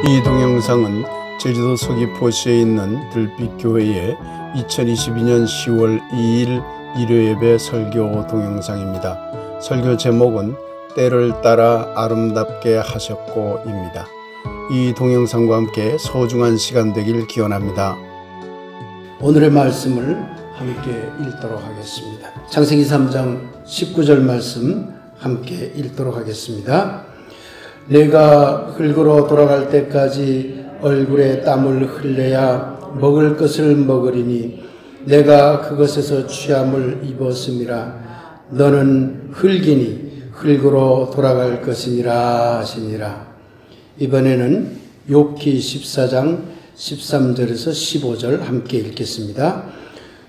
이 동영상은 제주도 서귀포시에 있는 들빛교회의 2022년 10월 2일 일요예배 설교 동영상입니다. 설교 제목은 때를 따라 아름답게 하셨고입니다. 이 동영상과 함께 소중한 시간 되길 기원합니다. 오늘의 말씀을 함께 읽도록 하겠습니다. 창세기 3장 19절 말씀 함께 읽도록 하겠습니다. 내가 흙으로 돌아갈 때까지 얼굴에 땀을 흘려야 먹을 것을 먹으리니 내가 그것에서 취함을 입었음이라. 너는 흙이니 흙으로 돌아갈 것이니라 하시니라. 이번에는 욥기 14장 13절에서 15절 함께 읽겠습니다.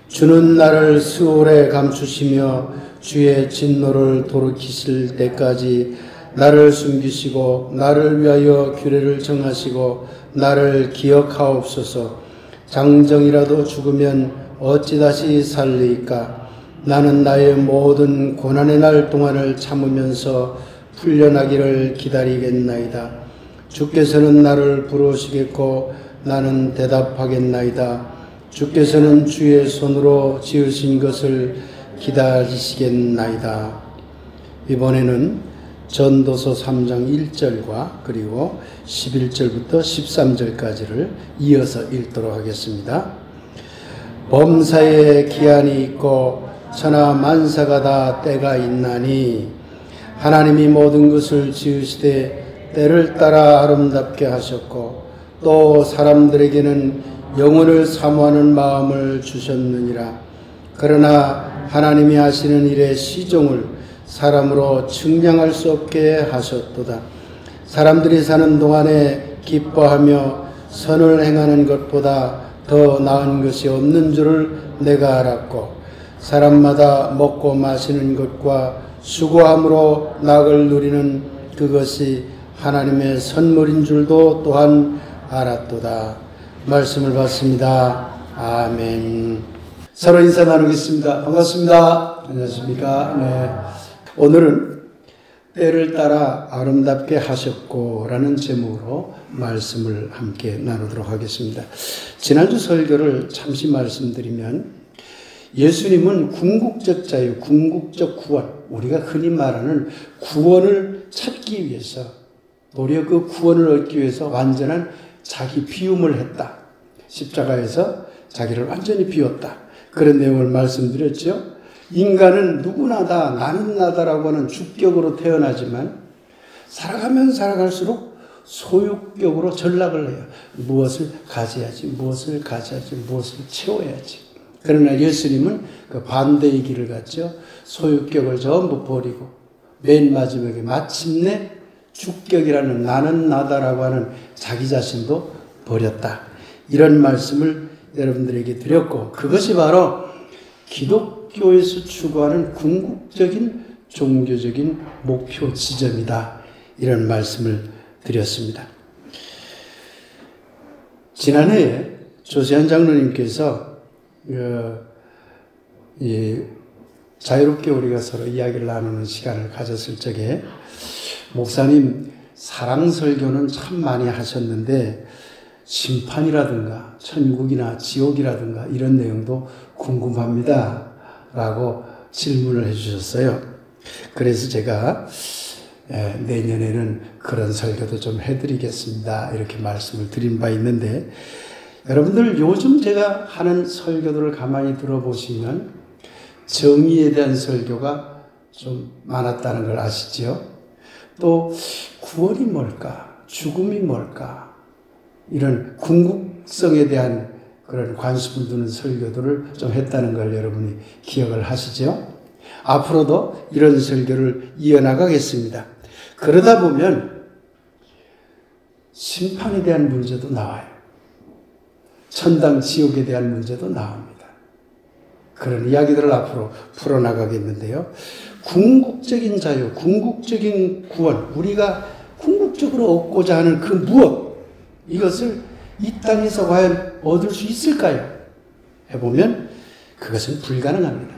주는 나를 스올에 감추시며 주의 진노를 돌이키실 때까지 나를 숨기시고 나를 위하여 규례를 정하시고 나를 기억하옵소서. 장정이라도 죽으면 어찌 다시 살리이까. 나는 나의 모든 고난의 날 동안을 참으면서 풀려나기를 기다리겠나이다. 주께서는 나를 부르시겠고 나는 대답하겠나이다. 주께서는 주의 손으로 지으신 것을 기다리시겠나이다. 이번에는 전도서 3장 1절과 그리고 11절부터 13절까지를 이어서 읽도록 하겠습니다. 범사에 기한이 있고 천하 만사가 다 때가 있나니 하나님이 모든 것을 지으시되 때를 따라 아름답게 하셨고 또 사람들에게는 영혼을 사모하는 마음을 주셨느니라. 그러나 하나님이 하시는 일의 시종을 사람으로 측량할 수 없게 하셨도다. 사람들이 사는 동안에 기뻐하며 선을 행하는 것보다 더 나은 것이 없는 줄을 내가 알았고 사람마다 먹고 마시는 것과 수고함으로 낙을 누리는 그것이 하나님의 선물인 줄도 또한 알았도다. 말씀을 받습니다. 아멘. 서로 인사 나누겠습니다. 반갑습니다. 안녕하십니까? 네. 오늘은 때를 따라 아름답게 하셨고 라는 제목으로 말씀을 함께 나누도록 하겠습니다. 지난주 설교를 잠시 말씀드리면 예수님은 궁극적 자유, 궁극적 구원, 우리가 흔히 말하는 구원을 찾기 위해서 도리어 그 구원을 얻기 위해서 완전한 자기 비움을 했다. 십자가에서 자기를 완전히 비웠다. 그런 내용을 말씀드렸죠. 인간은 누구나 다 나는 나다라고 하는 주격으로 태어나지만 살아가면 살아갈수록 소유격으로 전락을 해요. 무엇을 가져야지, 무엇을 가져야지, 무엇을 채워야지. 그러나 예수님은 그 반대의 길을 갔죠. 소유격을 전부 버리고 맨 마지막에 마침내 주격이라는 나는 나다라고 하는 자기 자신도 버렸다. 이런 말씀을 여러분들에게 드렸고 그것이 바로 기독교에서 추구하는 궁극적인 종교적인 목표 지점이다. 이런 말씀을 드렸습니다. 지난해에 조세환 장로님께서 자유롭게 우리가 서로 이야기를 나누는 시간을 가졌을 적에 목사님 사랑 설교는 참 많이 하셨는데 심판이라든가 천국이나 지옥이라든가 이런 내용도 궁금합니다 라고 질문을 해주셨어요. 그래서 제가 내년에는 그런 설교도 좀 해드리겠습니다 이렇게 말씀을 드린 바 있는데 여러분들 요즘 제가 하는 설교들을 가만히 들어보시면 정의에 대한 설교가 좀 많았다는 걸 아시죠? 또 구원이 뭘까? 죽음이 뭘까? 이런 궁극성에 대한 그런 관심을 두는 설교들을 좀 했다는 걸 여러분이 기억을 하시죠? 앞으로도 이런 설교를 이어나가겠습니다. 그러다 보면 심판에 대한 문제도 나와요. 천당 지옥에 대한 문제도 나옵니다. 그런 이야기들을 앞으로 풀어나가겠는데요. 궁극적인 자유, 궁극적인 구원, 우리가 궁극적으로 얻고자 하는 그 무엇, 이것을 이 땅에서 과연 얻을 수 있을까요? 해보면 그것은 불가능합니다.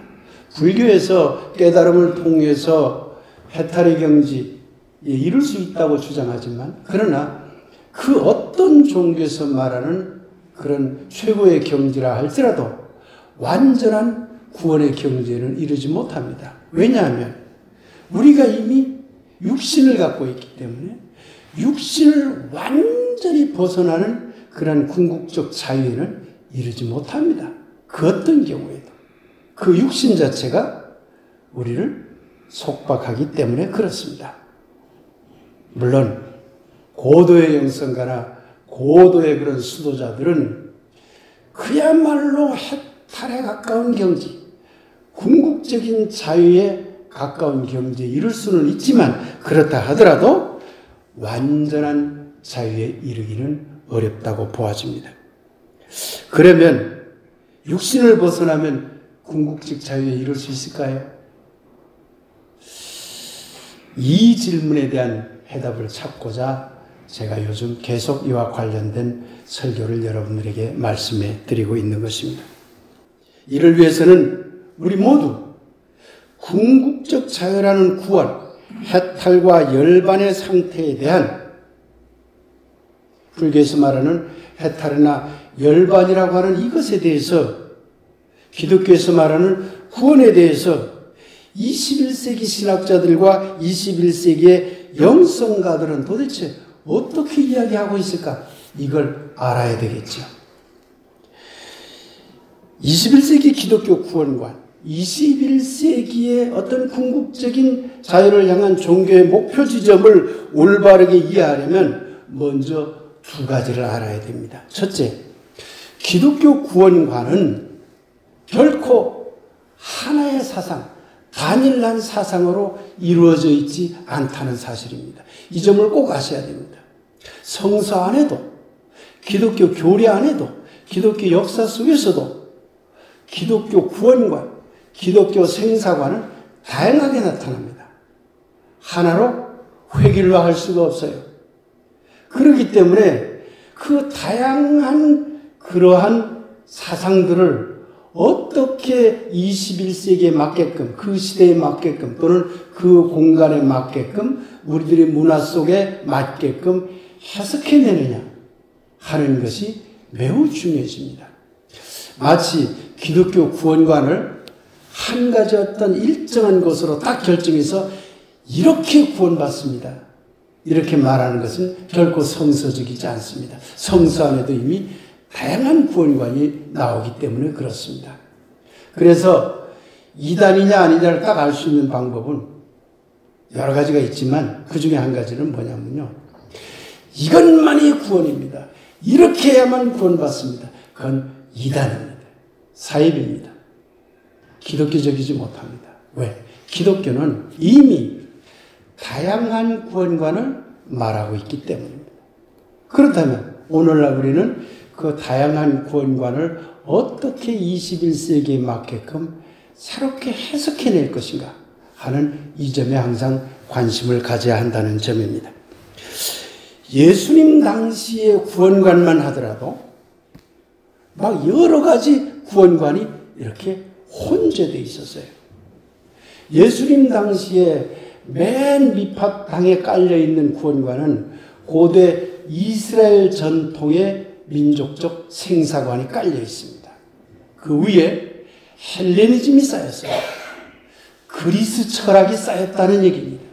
불교에서 깨달음을 통해서 해탈의 경지 이룰 수 있다고 주장하지만 그러나 그 어떤 종교에서 말하는 그런 최고의 경지라 할지라도 완전한 구원의 경지에는 이르지 못합니다. 왜냐하면 우리가 이미 육신을 갖고 있기 때문에 육신을 완전히 벗어나는 그런 궁극적 자유에는 이르지 못합니다. 그 어떤 경우에도. 그 육신 자체가 우리를 속박하기 때문에 그렇습니다. 물론 고도의 영성가나 고도의 그런 수도자들은 그야말로 해탈에 가까운 경지, 궁극적인 자유에 가까운 경지에 이를 수는 있지만 그렇다 하더라도 완전한 자유에 이르기는 어렵다고 보아집니다. 그러면 육신을 벗어나면 궁극적 자유에 이룰 수 있을까요? 이 질문에 대한 해답을 찾고자 제가 요즘 계속 이와 관련된 설교를 여러분들에게 말씀해 드리고 있는 것입니다. 이를 위해서는 우리 모두 궁극적 자유라는 구원, 해탈과 열반의 상태에 대한 불교에서 말하는 해탈이나 열반이라고 하는 이것에 대해서 기독교에서 말하는 구원에 대해서 21세기 신학자들과 21세기의 영성가들은 도대체 어떻게 이야기하고 있을까? 이걸 알아야 되겠죠. 21세기 기독교 구원관, 21세기의 어떤 궁극적인 자유를 향한 종교의 목표 지점을 올바르게 이해하려면 먼저 두 가지를 알아야 됩니다. 첫째, 기독교 구원관은 결코 하나의 사상, 단일한 사상으로 이루어져 있지 않다는 사실입니다. 이 점을 꼭 아셔야 됩니다. 성서 안에도, 기독교 교리 안에도, 기독교 역사 속에서도 기독교 구원관, 기독교 생사관은 다양하게 나타납니다. 하나로 획일화할 수가 없어요. 그렇기 때문에 그 다양한 그러한 사상들을 어떻게 21세기에 맞게끔, 그 시대에 맞게끔 또는 그 공간에 맞게끔 우리들의 문화 속에 맞게끔 해석해내느냐 하는 것이 매우 중요해집니다. 마치 기독교 구원관을 한 가지 어떤 일정한 것으로 딱 결정해서 이렇게 구원받습니다. 이렇게 말하는 것은 결코 성서적이지 않습니다. 성서 안에도 이미 다양한 구원관이 나오기 때문에 그렇습니다. 그래서 이단이냐 아니냐를 딱 알 수 있는 방법은 여러 가지가 있지만 그 중에 한 가지는 뭐냐면요. 이것만이 구원입니다. 이렇게 해야만 구원받습니다. 그건 이단입니다. 사입입니다. 기독교적이지 못합니다. 왜? 기독교는 이미 다양한 구원관을 말하고 있기 때문입니다. 그렇다면 오늘날 우리는 그 다양한 구원관을 어떻게 21세기에 맞게끔 새롭게 해석해낼 것인가 하는 이 점에 항상 관심을 가져야 한다는 점입니다. 예수님 당시의 구원관만 하더라도 막 여러 가지 구원관이 이렇게 혼재되어 있었어요. 예수님 당시에 맨 밑바탕에 깔려있는 구원관은 고대 이스라엘 전통의 민족적 생사관이 깔려 있습니다. 그 위에 헬레니즘이 쌓였어요. 그리스 철학이 쌓였다는 얘기입니다.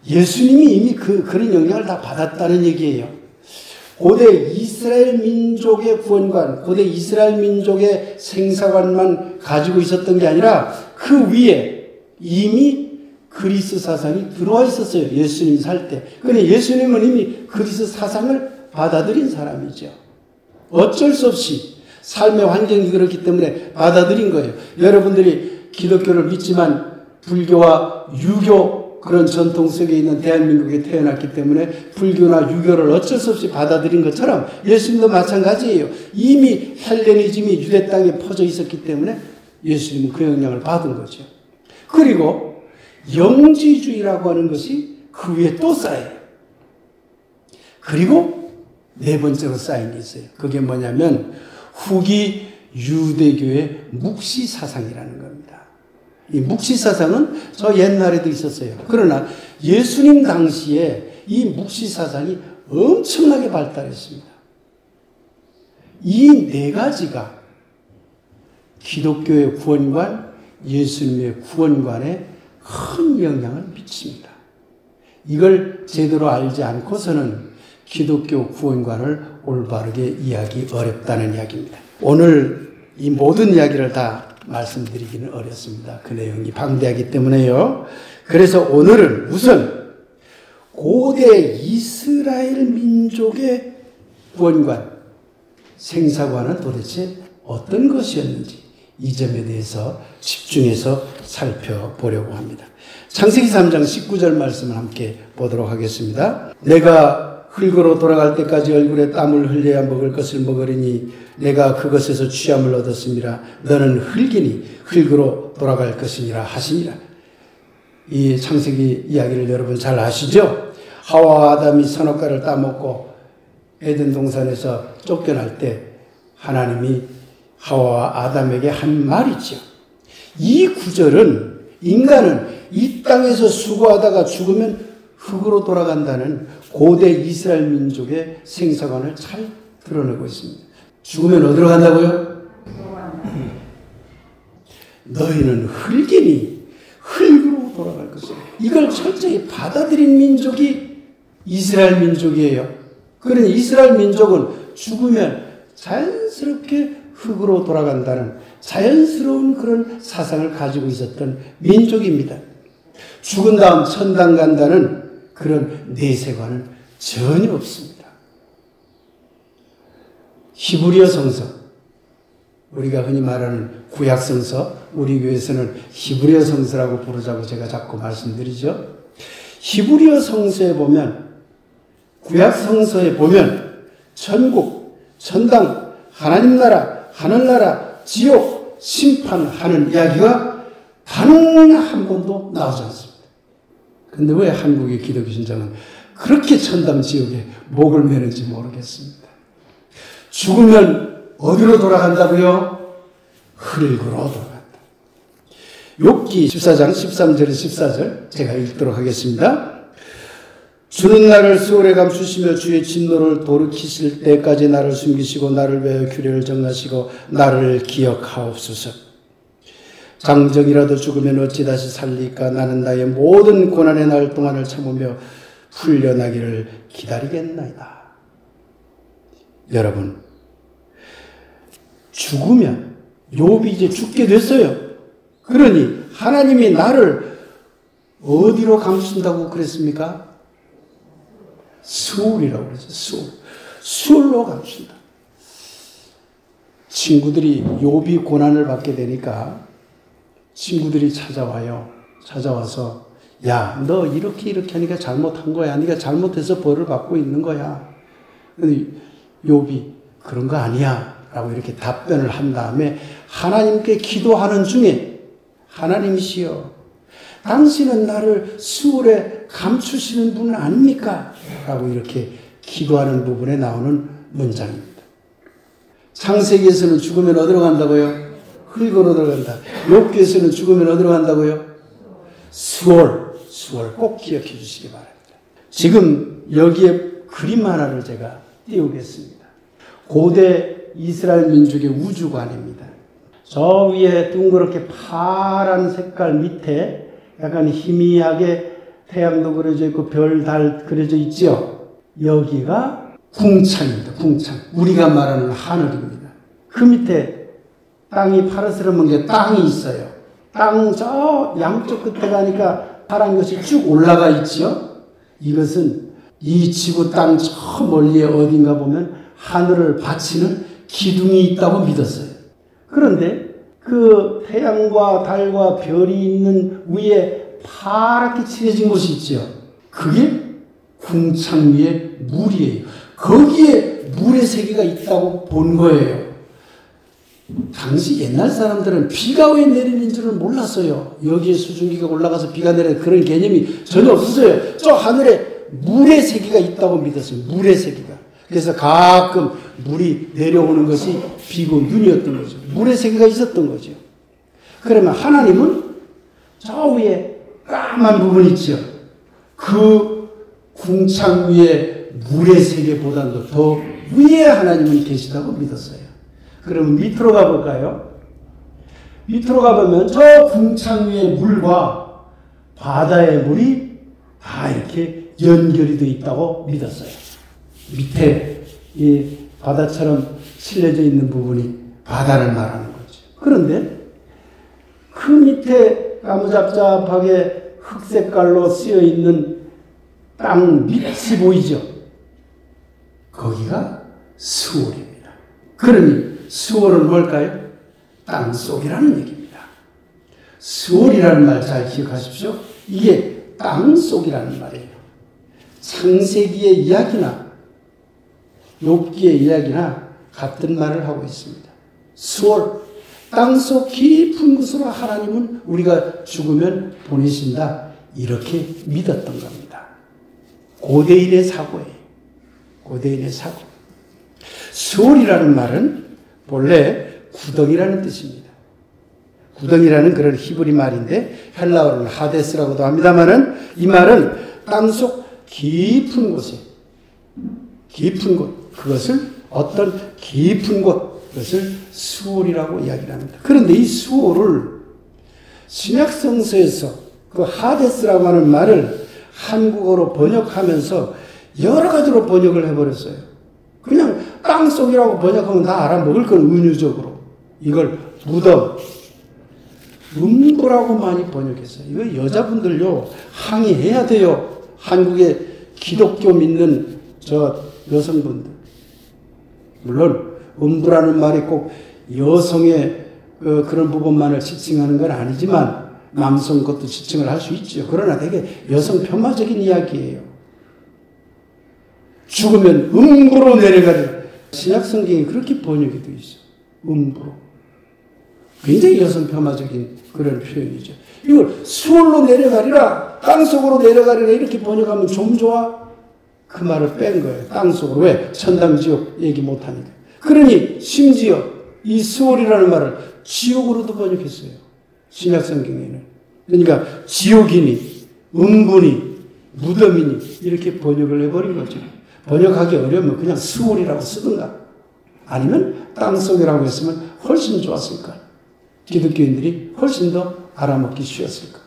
예수님이 이미 그런 영향을 다 받았다는 얘기예요. 고대 이스라엘 민족의 구원관, 고대 이스라엘 민족의 생사관만 가지고 있었던 게 아니라 그 위에 이미 그리스 사상이 들어와 있었어요. 예수님 살 때. 그런데 예수님은 이미 그리스 사상을 받아들인 사람이죠. 어쩔 수 없이 삶의 환경이 그렇기 때문에 받아들인 거예요. 여러분들이 기독교를 믿지만 불교와 유교 그런 전통 속에 있는 대한민국에 태어났기 때문에 불교나 유교를 어쩔 수 없이 받아들인 것처럼 예수님도 마찬가지예요. 이미 헬레니즘이 유대 땅에 퍼져 있었기 때문에 예수님은 그 영향을 받은 거죠. 그리고 영지주의라고 하는 것이 그 위에 또 쌓여요. 그리고 네 번째로 쌓인 게 있어요. 그게 뭐냐면 후기 유대교의 묵시사상이라는 겁니다. 이 묵시사상은 저 옛날에도 있었어요. 그러나 예수님 당시에 이 묵시사상이 엄청나게 발달했습니다. 이 네 가지가 기독교의 구원관, 예수님의 구원관에 큰 영향을 미칩니다. 이걸 제대로 알지 않고서는 기독교 구원관을 올바르게 이해하기 어렵다는 이야기입니다. 오늘 이 모든 이야기를 다 말씀드리기는 어렵습니다. 그 내용이 방대하기 때문에요. 그래서 오늘은 우선 고대 이스라엘 민족의 구원관, 생사관은 도대체 어떤 것이었는지 이 점에 대해서 집중해서 살펴보려고 합니다. 창세기 3장 19절 말씀을 함께 보도록 하겠습니다. 내가 흙으로 돌아갈 때까지 얼굴에 땀을 흘려야 먹을 것을 먹으리니 내가 그것에서 취함을 얻었음이라. 너는 흙이니 흙으로 돌아갈 것이니라 하시니라. 이 창세기 이야기를 여러분 잘 아시죠? 하와와 아담이 선악과를 따먹고 에덴 동산에서 쫓겨날 때 하나님이 하와와 아담에게 한 말이죠. 이 구절은 인간은 이 땅에서 수고하다가 죽으면 흙으로 돌아간다는 고대 이스라엘 민족의 생사관을 잘 드러내고 있습니다. 죽으면 어디로 간다고요? 너희는 흙이니 흙으로 돌아갈 것이다. 이걸 철저히 받아들인 민족이 이스라엘 민족이에요. 그러니 이스라엘 민족은 죽으면 자연스럽게 흙으로 돌아간다는 자연스러운 그런 사상을 가지고 있었던 민족입니다. 죽은 다음 천당 간다는 그런 내세관은 전혀 없습니다. 히브리어 성서, 우리가 흔히 말하는 구약 성서, 우리 교회에서는 히브리어 성서라고 부르자고 제가 자꾸 말씀드리죠. 히브리어 성서에 보면, 구약 성서에 보면 천국, 천당, 하나님 나라, 하늘나라, 지옥, 심판하는 이야기가 단 한 번도 나오지 않습니다. 근데 왜 한국의 기독교 신장은 그렇게 천당 지옥에 목을 매는지 모르겠습니다. 죽으면 어디로 돌아간다고요? 흙으로 돌아간다. 욥기 14장 13절에서 14절 제가 읽도록 하겠습니다. 주는 나를 수월에 감추시며 주의 진노를 돌이키실 때까지 나를 숨기시고 나를 위하여 규례를 정하시고 나를 기억하옵소서. 장정이라도 죽으면 어찌 다시 살리까? 나는 나의 모든 고난의 날 동안을 참으며 풀려나기를 기다리겠나이다. 여러분, 죽으면 욥이 이제 죽게 됐어요. 그러니 하나님이 나를 어디로 감춘다고 그랬습니까? 수울이라고 그러죠. 수울. 수울로 감춘다. 친구들이 욥이 고난을 받게 되니까 친구들이 찾아와요. 찾아와서 야, 너 이렇게 하니까 잘못한 거야. 네가 잘못해서 벌을 받고 있는 거야. 근데 욥이 그런 거 아니야 라고 이렇게 답변을 한 다음에 하나님께 기도하는 중에 하나님이시여, 당신은 나를 수월에 감추시는 분은 아닙니까? 라고 이렇게 기도하는 부분에 나오는 문장입니다. 창세기에서는 죽으면 어디로 간다고요? 흙으로 들어간다. 욥기에서는 죽으면 어디로 간다고요? 수월 꼭 기억해 주시기 바랍니다. 지금 여기에 그림 하나를 제가 띄우겠습니다. 고대 이스라엘 민족의 우주관입니다. 저 위에 둥그렇게 파란 색깔 밑에 약간 희미하게 태양도 그려져 있고 별, 달 그려져 있죠. 여기가 궁창입니다. 궁창. 우리가 말하는 하늘입니다. 그 밑에 땅이 파르스름한 게 땅이 있어요. 땅 저 양쪽 끝에 가니까 파란 것이 쭉 올라가 있죠. 이것은 이 지구 땅 저 멀리에 어딘가 보면 하늘을 받치는 기둥이 있다고 믿었어요. 그런데 그 태양과 달과 별이 있는 위에 파랗게 칠해진 곳이 있죠. 그게 궁창 위에 물이에요. 거기에 물의 세계가 있다고 본 거예요. 당시 옛날 사람들은 비가 왜 내리는 줄은 몰랐어요. 여기에 수증기가 올라가서 비가 내리는 그런 개념이 전혀 없었어요. 저 하늘에 물의 세계가 있다고 믿었어요. 물의 세계가. 그래서 가끔 물이 내려오는 것이 비고 눈이었던 거죠. 물의 세계가 있었던 거죠. 그러면 하나님은 저 위에 까만 부분 있죠. 그 궁창 위에 물의 세계보다도 더 위에 하나님은 계시다고 믿었어요. 그러면 밑으로 가볼까요? 밑으로 가보면 저 궁창 위의 물과 바다의 물이 다 이렇게 연결이 되어 있다고 믿었어요. 밑에 이 바다처럼 칠려져 있는 부분이 바다를 말하는 거죠. 그런데 그 밑에 까무잡잡하게 흑색깔로 쓰여 있는 땅 밑이 보이죠? 거기가 스올입니다. 그러니 스올은 뭘까요? 땅속이라는 얘기입니다. 스올이라는 말 잘 기억하십시오. 이게 땅속이라는 말이에요. 창세기의 이야기나 욥기의 이야기나 같은 말을 하고 있습니다. 스올, 땅속 깊은 곳으로 하나님은 우리가 죽으면 보내신다. 이렇게 믿었던 겁니다. 고대인의 사고예요. 고대인의 사고. 스올이라는 말은 본래 구덩이라는 뜻입니다. 구덩이라는 그런 히브리 말인데 헬라어로는 하데스라고도 합니다만은 이 말은 땅속 깊은 곳에 깊은 곳 그것을 어떤 깊은 곳 그것을 수올이라고 이야기를 합니다. 그런데 이 수올을 신약성서에서 그 하데스라고 하는 말을 한국어로 번역하면서 여러 가지로 번역을 해버렸어요. 그냥 땅속이라고 번역하면 다 알아먹을 건 은유적으로. 이걸 무덤, 음부라고 많이 번역했어요. 이거 여자분들요, 항의해야 돼요. 한국의 기독교 믿는 저 여성분들. 물론, 음부라는 말이 꼭 여성의 그런 부분만을 지칭하는 건 아니지만, 남성 것도 지칭을 할 수 있죠. 그러나 되게 여성 폄하적인 이야기예요. 죽으면 음부로 내려가리라. 신약 성경이 그렇게 번역이 되어 있어요. 음부로. 굉장히 여성 폄하적인 그런 표현이죠. 이걸 수월로 내려가리라, 땅속으로 내려가리라 이렇게 번역하면 좀 좋아? 그 말을 뺀 거예요. 땅속으로. 왜? 천당지옥 얘기 못하니까. 그러니 심지어 이 수월이라는 말을 지옥으로도 번역했어요. 신약 성경에는. 그러니까 지옥이니 음부니 무덤이니 이렇게 번역을 해버린 거죠. 번역하기 어려우면 그냥 수월이라고 쓰든가 아니면 땅속이라고 했으면 훨씬 좋았을까. 기독교인들이 훨씬 더 알아먹기 쉬웠을까.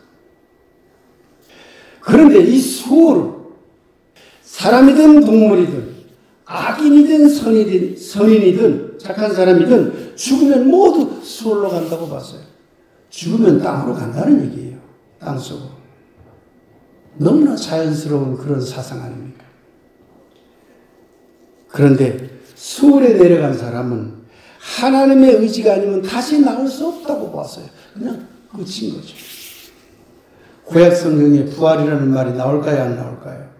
그런데 이 수월을 사람이든 동물이든 악인이든 선인이든 착한 사람이든 죽으면 모두 수월로 간다고 봤어요. 죽으면 땅으로 간다는 얘기예요. 땅속으로. 너무나 자연스러운 그런 사상 아닙니까? 그런데 수월에 내려간 사람은 하나님의 의지가 아니면 다시 나올 수 없다고 봤어요. 그냥 끝인 거죠. 구약 성경에 부활이라는 말이 나올까요? 안 나올까요?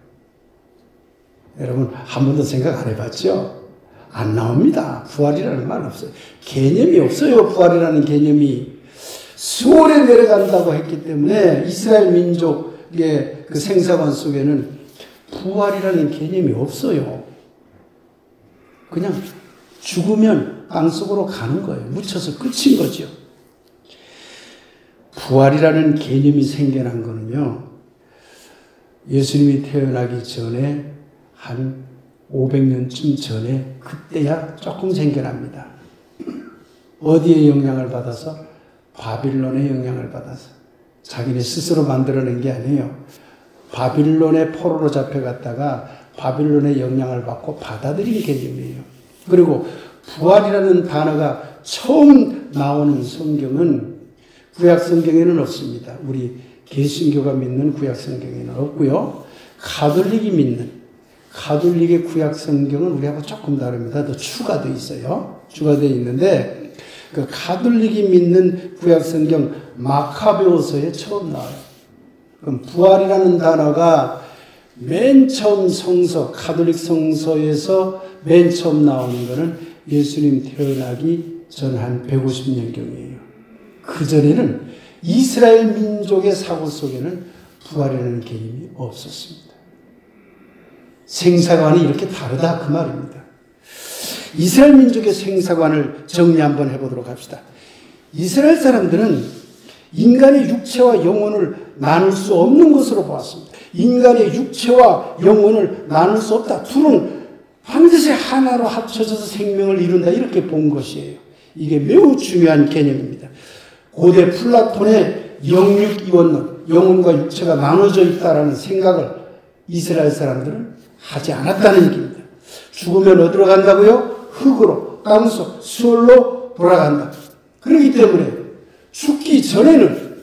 여러분 한 번도 생각 안 해봤죠? 안 나옵니다. 부활이라는 말 없어요. 개념이 없어요. 부활이라는 개념이. 수월에 내려간다고 했기 때문에 이스라엘 민족의 그 생사관 속에는 부활이라는 개념이 없어요. 그냥 죽으면 땅속으로 가는 거예요. 묻혀서 끝인 거죠. 부활이라는 개념이 생겨난 거는요, 예수님이 태어나기 전에 한 500년쯤 전에 그때야 조금 생겨납니다. 어디에 영향을 받아서? 바빌론의 영향을 받아서. 자기네 스스로 만들어낸 게 아니에요. 바빌론의 포로로 잡혀갔다가 바빌론의 영향을 받고 받아들인 개념이에요. 그리고 부활이라는 단어가 처음 나오는 성경은 구약 성경에는 없습니다. 우리 개신교가 믿는 구약 성경에는 없고요. 가톨릭이 믿는 가톨릭의 구약 성경은 우리하고 조금 다릅니다. 더 추가되어 있어요. 추가되어 있는데 그 가톨릭이 믿는 구약 성경 마카베오서에 처음 나와요. 그럼 부활이라는 단어가 맨 처음 성서, 가톨릭 성서에서 맨 처음 나오는 것은 예수님 태어나기 전 한 150년경이에요. 그전에는 이스라엘 민족의 사고 속에는 부활이라는 개념이 없었습니다. 생사관이 이렇게 다르다 그 말입니다. 이스라엘 민족의 생사관을 정리 한번 해보도록 합시다. 이스라엘 사람들은 인간의 육체와 영혼을 나눌 수 없는 것으로 보았습니다. 인간의 육체와 영혼을 나눌 수 없다. 둘은 반드시 하나로 합쳐져서 생명을 이룬다. 이렇게 본 것이에요. 이게 매우 중요한 개념입니다. 고대 플라톤의 영육이원론, 영혼과 육체가 나눠져 있다라는 생각을 이스라엘 사람들은 하지 않았다는 얘기입니다. 죽으면 어디로 간다고요? 흙으로, 땅속, 수월로 돌아간다. 그렇기 때문에 죽기 전에는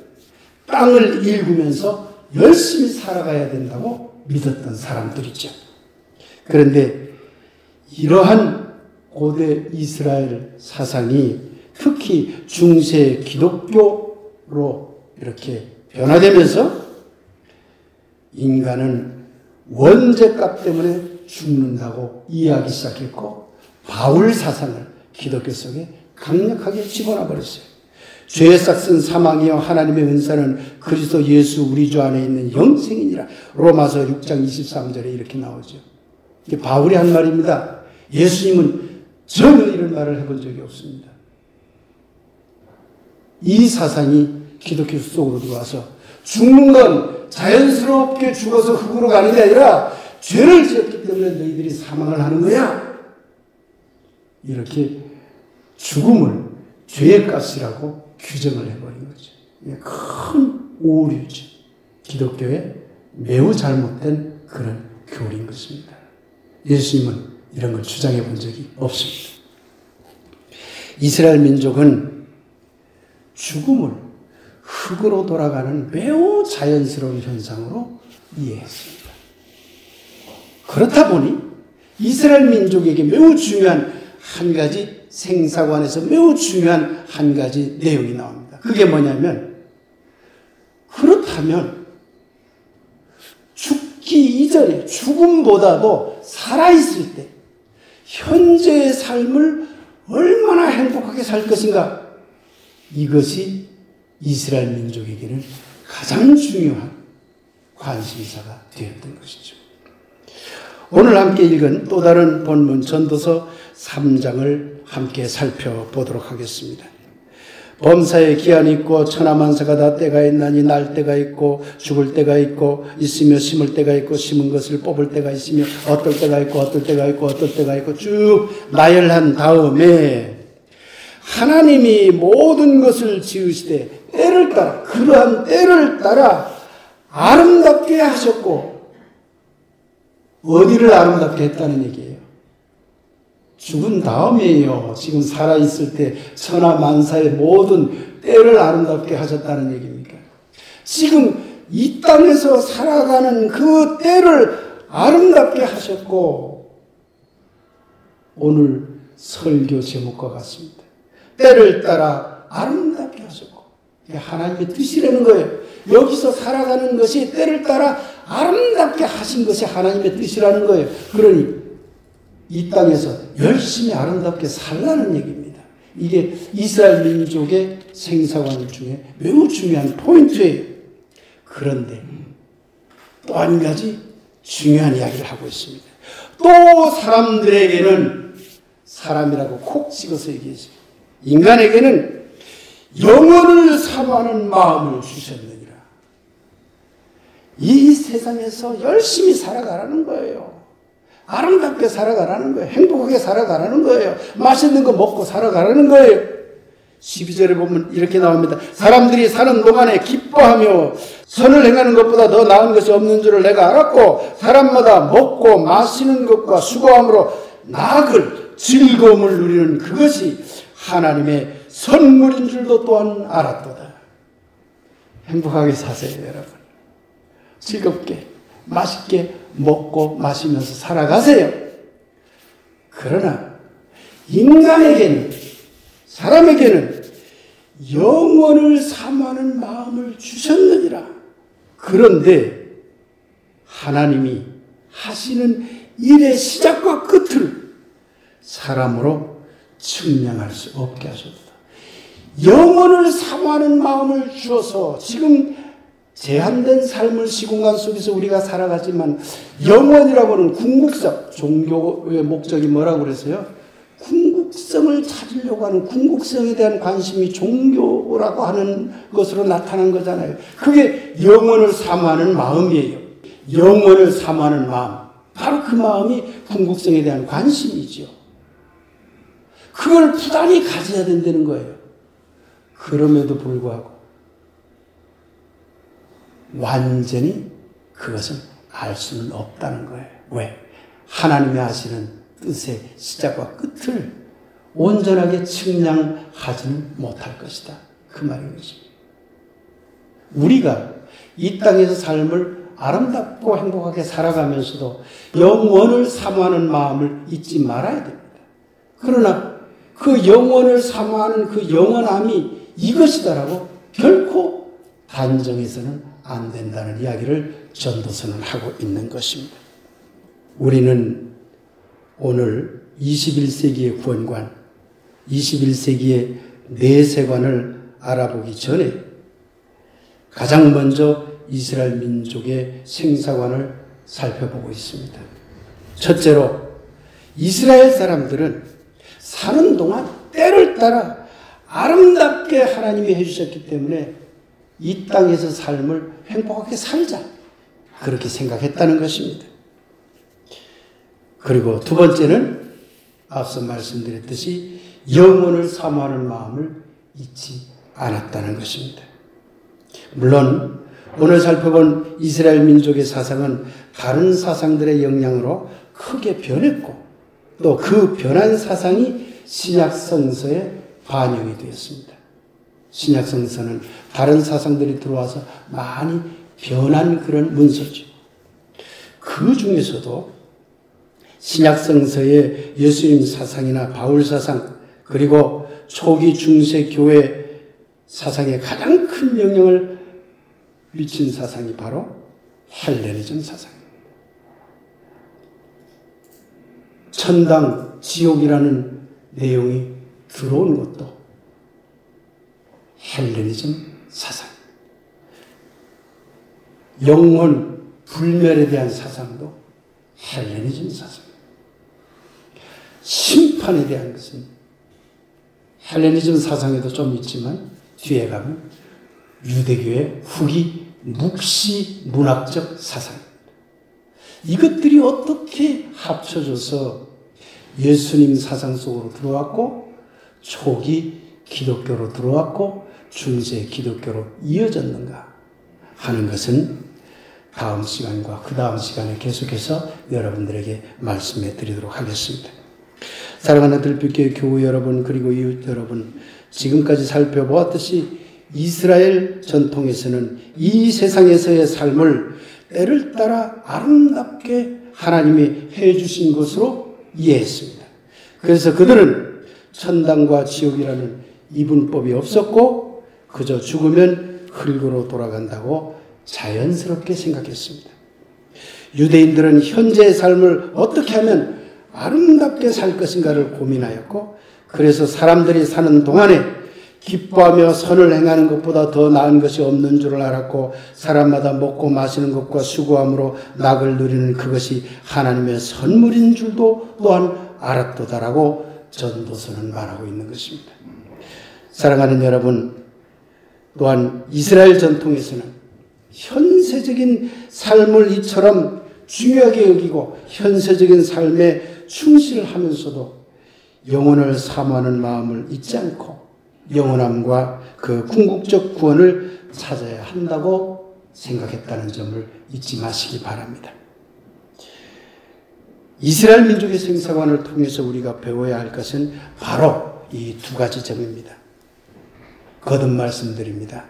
땅을 일구면서 열심히 살아가야 된다고 믿었던 사람들이죠. 그런데 이러한 고대 이스라엘 사상이 특히 중세 기독교로 이렇게 변화되면서 인간은 원죄값 때문에 죽는다고 이해하기 시작했고 바울 사상을 기독교 속에 강력하게 집어넣어 버렸어요. 죄에 싹슨 사망이여 하나님의 은사는 그리스도 예수 우리 주 안에 있는 영생이니라. 로마서 6장 23절에 이렇게 나오죠. 이게 바울이 한 말입니다. 예수님은 전혀 이런 말을 해본 적이 없습니다. 이 사상이 기독교 속으로 들어와서 죽는 건 자연스럽게 죽어서 흙으로 가는 게 아니라 죄를 지었기 때문에 너희들이 사망을 하는 거야. 이렇게 죽음을 죄의 값이라고 규정을 해버린 거죠. 이게 큰 오류죠. 기독교의 매우 잘못된 그런 교리인 것입니다. 예수님은 이런 걸 주장해 본 적이 없습니다. 이스라엘 민족은 죽음을 흙으로 돌아가는 매우 자연스러운 현상으로 이해했습니다. 그렇다 보니 이스라엘 민족에게 매우 중요한 한 가지 생사관에서 매우 중요한 한 가지 내용이 나옵니다. 그게 뭐냐면 그렇다면 죽기 이전에 죽음보다도 살아있을 때 현재의 삶을 얼마나 행복하게 살 것인가, 이것이 이스라엘 민족에게는 가장 중요한 관심사가 되었던 것이죠. 오늘 함께 읽은 또 다른 본문 전도서 3장을 함께 살펴보도록 하겠습니다. 범사에 기한이 있고 천하만사가 다 때가 있나니 날 때가 있고 죽을 때가 있고 있으며 심을 때가 있고 심은 것을 뽑을 때가 있으며 어떨 때가 있고 어떨 때가 있고 어떨 때가 있고 쭉 나열한 다음에 하나님이 모든 것을 지으시되 때를 따라, 그러한 때를 따라 아름답게 하셨고, 어디를 아름답게 했다는 얘기예요? 죽은 다음이에요. 지금 살아있을 때 천하만사의 모든 때를 아름답게 하셨다는 얘기입니까? 지금 이 땅에서 살아가는 그 때를 아름답게 하셨고, 오늘 설교 제목과 같습니다. 때를 따라 아름답게 하셨고, 이게 하나님의 뜻이라는 거예요. 여기서 살아가는 것이 때를 따라 아름답게 하신 것이 하나님의 뜻이라는 거예요. 그러니 이 땅에서 열심히 아름답게 살라는 얘기입니다. 이게 이스라엘 민족의 생사관 중에 매우 중요한 포인트예요. 그런데 또 한 가지 중요한 이야기를 하고 있습니다. 또 사람들에게는, 사람이라고 콕 찍어서 얘기했어요. 인간에게는 영혼을 사모하는 마음을 주셨느니라. 이 세상에서 열심히 살아가라는 거예요. 아름답게 살아가라는 거예요. 행복하게 살아가라는 거예요. 맛있는 거 먹고 살아가라는 거예요. 12절에 보면 이렇게 나옵니다. 사람들이 사는 동안에 기뻐하며 선을 행하는 것보다 더 나은 것이 없는 줄을 내가 알았고, 사람마다 먹고 마시는 것과 수고함으로 나을 즐거움을 누리는 그것이 하나님의 선물인 줄도 또한 알았도다. 행복하게 사세요, 여러분. 즐겁게 맛있게 먹고 마시면서 살아가세요. 그러나 인간에게는, 사람에게는 영원을 사모하는 마음을 주셨느니라. 그런데 하나님이 하시는 일의 시작과 끝을 사람으로 측량할 수 없게 하셨다. 영원을 사모하는 마음을 주어서 지금 제한된 삶을 시공간 속에서 우리가 살아가지만, 영원이라고는 궁극적, 종교의 목적이 뭐라고 그랬어요? 궁극성을 찾으려고 하는 궁극성에 대한 관심이 종교라고 하는 것으로 나타난 거잖아요. 그게 영원을 사모하는 마음이에요. 영원을 사모하는 마음. 바로 그 마음이 궁극성에 대한 관심이지요. 그걸 부단히 가져야 된다는 거예요. 그럼에도 불구하고 완전히 그것을 알 수는 없다는 거예요. 왜? 하나님이 하시는 뜻의 시작과 끝을 온전하게 측량하지는 못할 것이다. 그 말인 것입니다. 우리가 이 땅에서 삶을 아름답고 행복하게 살아가면서도 영원을 사모하는 마음을 잊지 말아야 됩니다. 그러나 그 영원을 사모하는 그 영원함이 이것이다라고 결코 단정해서는 안 된다는 이야기를 전도서는 하고 있는 것입니다. 우리는 오늘 21세기의 구원관, 21세기의 내세관을 알아보기 전에 가장 먼저 이스라엘 민족의 생사관을 살펴보고 있습니다. 첫째로 이스라엘 사람들은 사는 동안 때를 따라 아름답게 하나님이 해주셨기 때문에 이 땅에서 삶을 행복하게 살자, 그렇게 생각했다는 것입니다. 그리고 두 번째는 앞서 말씀드렸듯이 영원을 사모하는 마음을 잊지 않았다는 것입니다. 물론 오늘 살펴본 이스라엘 민족의 사상은 다른 사상들의 영향으로 크게 변했고 또 그 변한 사상이 신약 성서에 반영이 되었습니다. 신약 성서는 다른 사상들이 들어와서 많이 변한 그런 문서죠. 그 중에서도 신약 성서의 예수님 사상이나 바울 사상, 그리고 초기 중세 교회 사상에 가장 큰 영향을 미친 사상이 바로 헬레니즘 사상입니다. 천당, 지옥이라는 내용이 들어온 것도 헬레니즘 사상입니다. 영혼, 불멸에 대한 사상도 헬레니즘 사상입니다. 심판에 대한 것은 헬레니즘 사상에도 좀 있지만 뒤에 가면 유대교의 후기 묵시 문학적 사상입니다. 이것들이 어떻게 합쳐져서 예수님 사상 속으로 들어왔고 초기 기독교로 들어왔고 중세 기독교로 이어졌는가 하는 것은 다음 시간과 그 다음 시간에 계속해서 여러분들에게 말씀해 드리도록 하겠습니다. 사랑하는 들빛교회 교우 여러분, 그리고 이웃 여러분, 지금까지 살펴보았듯이 이스라엘 전통에서는 이 세상에서의 삶을 때를 따라 아름답게 하나님이 해주신 것으로 이해했습니다. 그래서 그들은 천당과 지옥이라는 이분법이 없었고 그저 죽으면 흙으로 돌아간다고 자연스럽게 생각했습니다. 유대인들은 현재의 삶을 어떻게 하면 아름답게 살 것인가를 고민하였고 그래서 사람들이 사는 동안에 기뻐하며 선을 행하는 것보다 더 나은 것이 없는 줄을 알았고 사람마다 먹고 마시는 것과 수고함으로 낙을 누리는 그것이 하나님의 선물인 줄도 또한 알았도다라고 전도서는 말하고 있는 것입니다. 사랑하는 여러분, 또한 이스라엘 전통에서는 현세적인 삶을 이처럼 중요하게 여기고 현세적인 삶에 충실하면서도 영혼을 사모하는 마음을 잊지 않고 영원함과 그 궁극적 구원을 찾아야 한다고 생각했다는 점을 잊지 마시기 바랍니다. 이스라엘 민족의 생사관을 통해서 우리가 배워야 할 것은 바로 이 두 가지 점입니다. 거듭 말씀드립니다.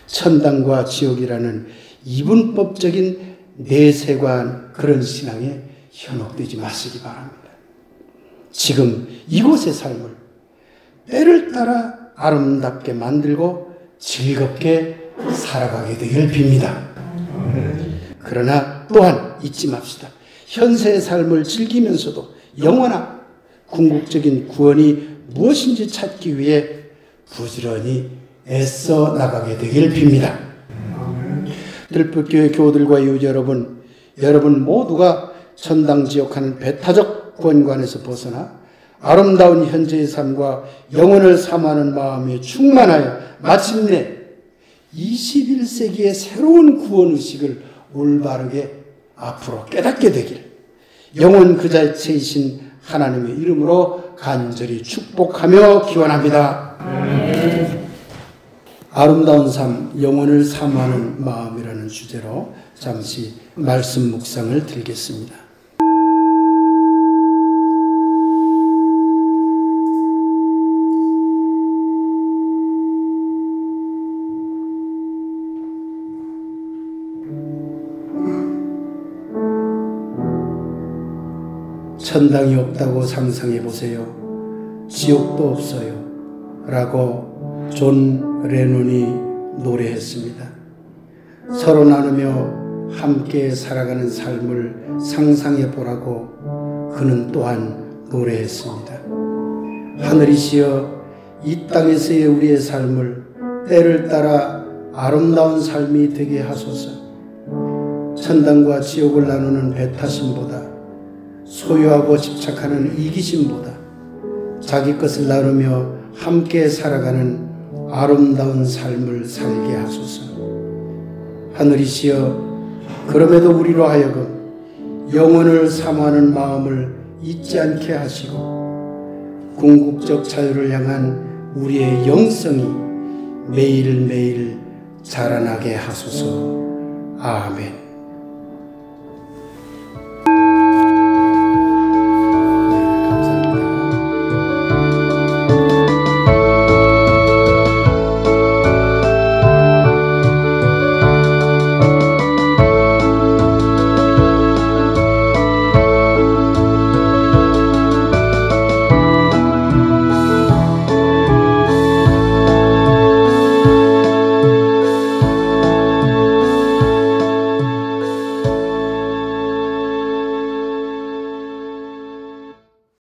천당과 지옥이라는 이분법적인 내세관 그런 신앙에 현혹되지 마시기 바랍니다. 지금 이곳의 삶을 때를 따라 아름답게 만들고 즐겁게 살아가게 되기를 빕니다. 그러나 또한 잊지 맙시다. 현세의 삶을 즐기면서도 영원한 궁극적인 구원이 무엇인지 찾기 위해 부지런히 애써 나가게 되기를 빕니다. 들빛교회 교우들과 이웃 여러분 모두가 천당 지옥하는 배타적 구원관에서 벗어나 아름다운 현재의 삶과 영혼을 사모하는 마음에 충만하여 마침내 21세기의 새로운 구원의식을 올바르게 앞으로 깨닫게 되길 영원 그 자체이신 하나님의 이름으로 간절히 축복하며 기원합니다. 아름다운 삶, 영혼을 사모하는 마음이라는 주제로 잠시 말씀 묵상을 드리겠습니다. 천당이 없다고 상상해 보세요. 지옥도 없어요. 라고 존 레논이 노래했습니다. 서로 나누며 함께 살아가는 삶을 상상해 보라고 그는 또한 노래했습니다. 하늘이시여, 이 땅에서의 우리의 삶을 때를 따라 아름다운 삶이 되게 하소서. 천당과 지옥을 나누는 배타심보다, 소유하고 집착하는 이기심보다 자기 것을 나누며 함께 살아가는 아름다운 삶을 살게 하소서. 하늘이시여, 그럼에도 우리로 하여금 영혼을 사모하는 마음을 잊지 않게 하시고 궁극적 자유를 향한 우리의 영성이 매일매일 자라나게 하소서. 아멘.